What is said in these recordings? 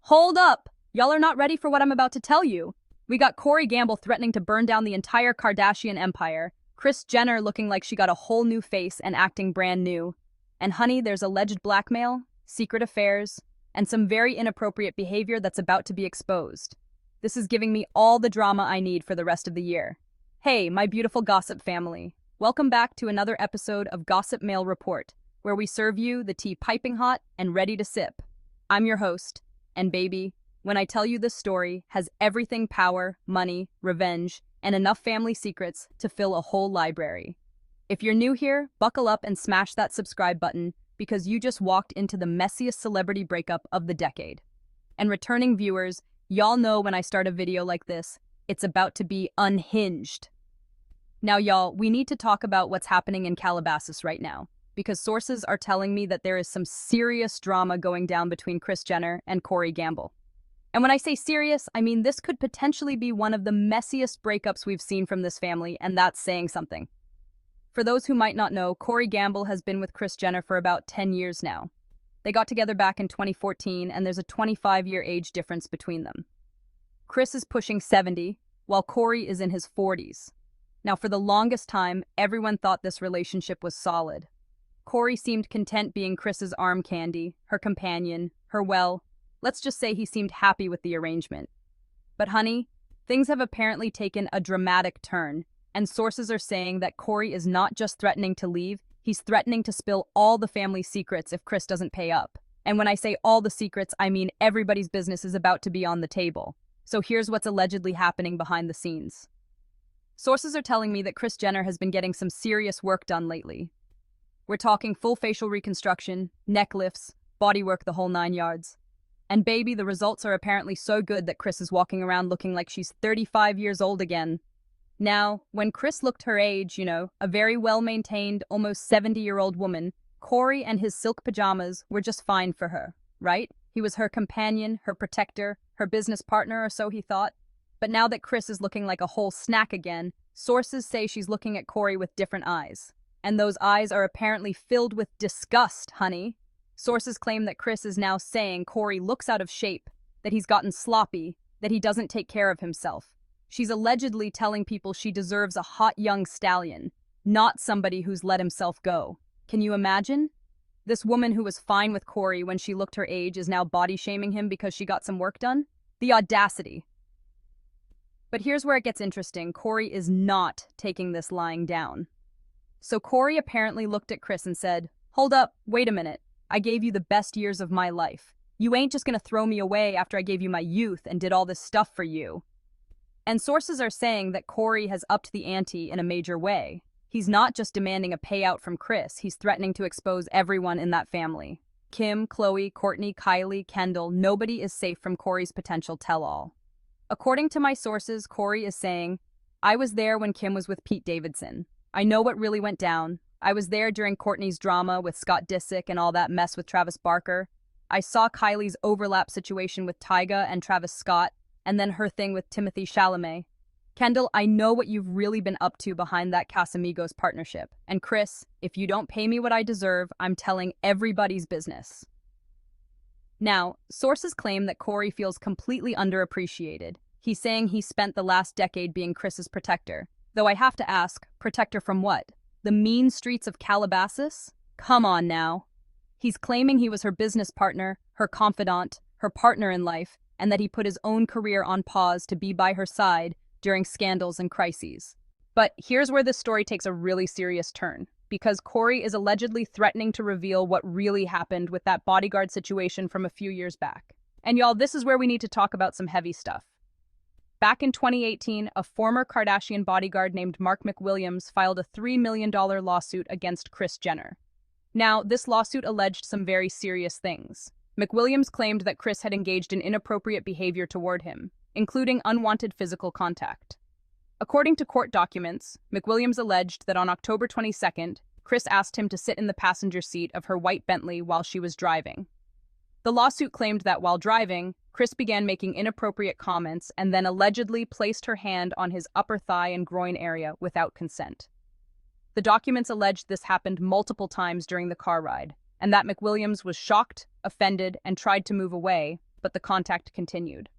Hold up! Y'all are not ready for what I'm about to tell you. We got Corey Gamble threatening to burn down the entire Kardashian empire, Kris Jenner looking like she got a whole new face and acting brand new. And honey, there's alleged blackmail, secret affairs, and some very inappropriate behavior that's about to be exposed. This is giving me all the drama I need for the rest of the year. Hey, my beautiful gossip family. Welcome back to another episode of Gossip Mail Report, where we serve you the tea piping hot and ready to sip. I'm your host, and baby, when I tell you this story has everything power, money, revenge, and enough family secrets to fill a whole library. If you're new here, buckle up and smash that subscribe button because you just walked into the messiest celebrity breakup of the decade. And returning viewers, y'all know when I start a video like this, it's about to be unhinged. Now y'all, we need to talk about what's happening in Calabasas right now, because sources are telling me that there is some serious drama going down between Kris Jenner and Corey Gamble. And when I say serious, I mean this could potentially be one of the messiest breakups we've seen from this family, and that's saying something. For those who might not know, Corey Gamble has been with Kris Jenner for about 10 years now. They got together back in 2014, and there's a 25-year age difference between them. Kris is pushing 70, while Corey is in his 40s. Now, for the longest time, everyone thought this relationship was solid. Corey seemed content being Kris's arm candy, her companion, let's just say he seemed happy with the arrangement. But honey, things have apparently taken a dramatic turn, and sources are saying that Corey is not just threatening to leave, he's threatening to spill all the family secrets if Kris doesn't pay up. And when I say all the secrets, I mean everybody's business is about to be on the table. So here's what's allegedly happening behind the scenes. Sources are telling me that Kris Jenner has been getting some serious work done lately. We're talking full facial reconstruction, neck lifts, bodywork, the whole 9 yards. And baby, the results are apparently so good that Kris is walking around looking like she's 35 years old again. Now, when Kris looked her age, a very well-maintained, almost 70-year-old woman, Corey and his silk pajamas were just fine for her, right? He was her companion, her protector, her business partner, or so he thought. But now that Kris is looking like a whole snack again, sources say she's looking at Corey with different eyes. And those eyes are apparently filled with disgust, honey. Sources claim that Kris is now saying Corey looks out of shape, that he's gotten sloppy, that he doesn't take care of himself. She's allegedly telling people she deserves a hot young stallion, not somebody who's let himself go. Can you imagine? This woman who was fine with Corey when she looked her age is now body-shaming him because she got some work done? The audacity. But here's where it gets interesting. Corey is not taking this lying down. So Corey apparently looked at Kris and said, "Hold up, wait a minute. I gave you the best years of my life. You ain't just gonna throw me away after I gave you my youth and did all this stuff for you." And sources are saying that Corey has upped the ante in a major way. He's not just demanding a payout from Kris, he's threatening to expose everyone in that family. Kim, Khloe, Kourtney, Kylie, Kendall, nobody is safe from Corey's potential tell-all. According to my sources, Corey is saying, "I was there when Kim was with Pete Davidson. I know what really went down. I was there during Kourtney's drama with Scott Disick and all that mess with Travis Barker. I saw Kylie's overlap situation with Tyga and Travis Scott, and then her thing with Timothée Chalamet. Kendall, I know what you've really been up to behind that Casamigos partnership. And Kris, if you don't pay me what I deserve, I'm telling everybody's business." Now, sources claim that Corey feels completely underappreciated. He's saying he spent the last decade being Kris's protector. Though I have to ask, protector from what? The mean streets of Calabasas? Come on now. He's claiming he was her business partner, her confidant, her partner in life, and that he put his own career on pause to be by her side during scandals and crises. But here's where this story takes a really serious turn, because Corey is allegedly threatening to reveal what really happened with that bodyguard situation from a few years back. And y'all, this is where we need to talk about some heavy stuff. Back in 2018, a former Kardashian bodyguard named Mark McWilliams filed a $3 million lawsuit against Kris Jenner. Now, this lawsuit alleged some very serious things. McWilliams claimed that Kris had engaged in inappropriate behavior toward him, including unwanted physical contact. According to court documents, McWilliams alleged that on October 22nd, Kris asked him to sit in the passenger seat of her white Bentley while she was driving. The lawsuit claimed that while driving, Kris began making inappropriate comments and then allegedly placed her hand on his upper thigh and groin area without consent. The documents alleged this happened multiple times during the car ride, and that McWilliams was shocked, offended, and tried to move away, but the contact continued.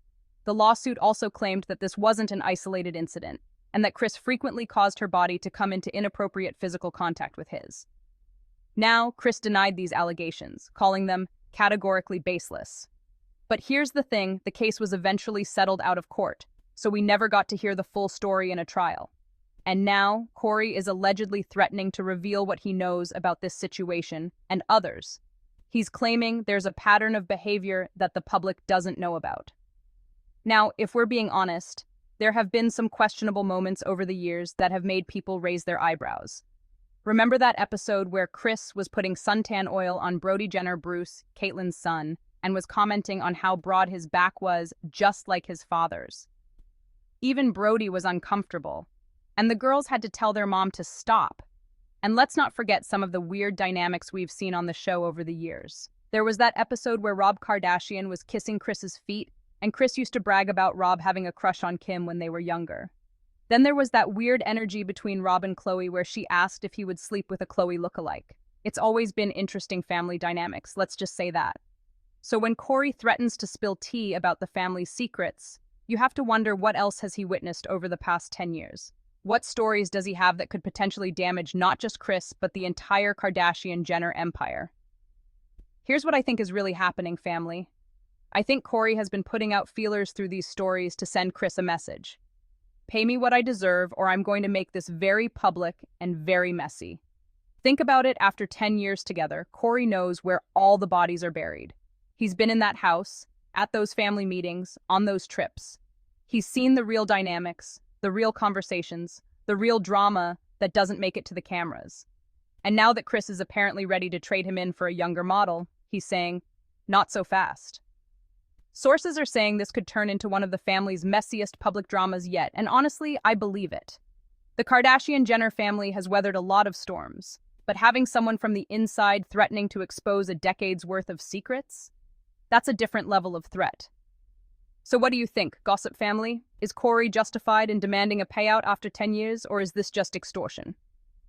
The lawsuit also claimed that this wasn't an isolated incident, and that Kris frequently caused her body to come into inappropriate physical contact with his. Now, Kris denied these allegations, calling them categorically baseless. But here's the thing, the case was eventually settled out of court, so we never got to hear the full story in a trial. And now, Kourtney is allegedly threatening to reveal what he knows about this situation and others. He's claiming there's a pattern of behavior that the public doesn't know about. Now, if we're being honest, there have been some questionable moments over the years that have made people raise their eyebrows. Remember that episode where Kris was putting suntan oil on Brody Jenner Bruce, Caitlyn's son, and was commenting on how broad his back was, just like his father's? Even Brody was uncomfortable, and the girls had to tell their mom to stop. And let's not forget some of the weird dynamics we've seen on the show over the years. There was that episode where Rob Kardashian was kissing Kris's feet, and Kris used to brag about Rob having a crush on Kim when they were younger. Then there was that weird energy between Rob and Khloe where she asked if he would sleep with a Khloe lookalike. It's always been interesting family dynamics, let's just say that. So when Kourtney threatens to spill tea about the family's secrets, you have to wonder what else has he witnessed over the past 10 years. What stories does he have that could potentially damage not just Kris, but the entire Kardashian-Jenner empire? Here's what I think is really happening, family. I think Kourtney has been putting out feelers through these stories to send Kris a message. Pay me what I deserve, or I'm going to make this very public and very messy. Think about it, after 10 years together, Kourtney knows where all the bodies are buried. He's been in that house, at those family meetings, on those trips. He's seen the real dynamics, the real conversations, the real drama that doesn't make it to the cameras. And now that Kris is apparently ready to trade him in for a younger model, he's saying, not so fast. Sources are saying this could turn into one of the family's messiest public dramas yet, and honestly, I believe it. The Kardashian-Jenner family has weathered a lot of storms, but having someone from the inside threatening to expose a decade's worth of secrets? That's a different level of threat. So what do you think, Gossip family? Is Kourtney justified in demanding a payout after 10 years, or is this just extortion?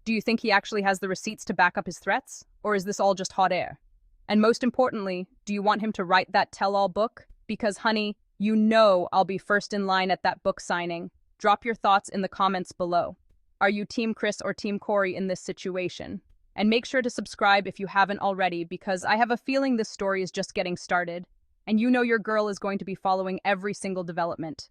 Do you think he actually has the receipts to back up his threats, or is this all just hot air? And most importantly, do you want him to write that tell-all book? Because, honey, you know I'll be first in line at that book signing. Drop your thoughts in the comments below. Are you Team Kris or Team Kourtney in this situation? And make sure to subscribe if you haven't already, because I have a feeling this story is just getting started, and you know your girl is going to be following every single development.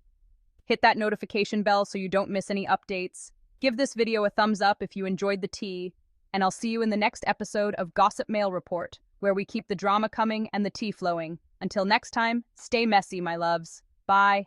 Hit that notification bell so you don't miss any updates. Give this video a thumbs up if you enjoyed the tea, and I'll see you in the next episode of Gossip Mail Report, where we keep the drama coming and the tea flowing. Until next time, stay messy, my loves. Bye.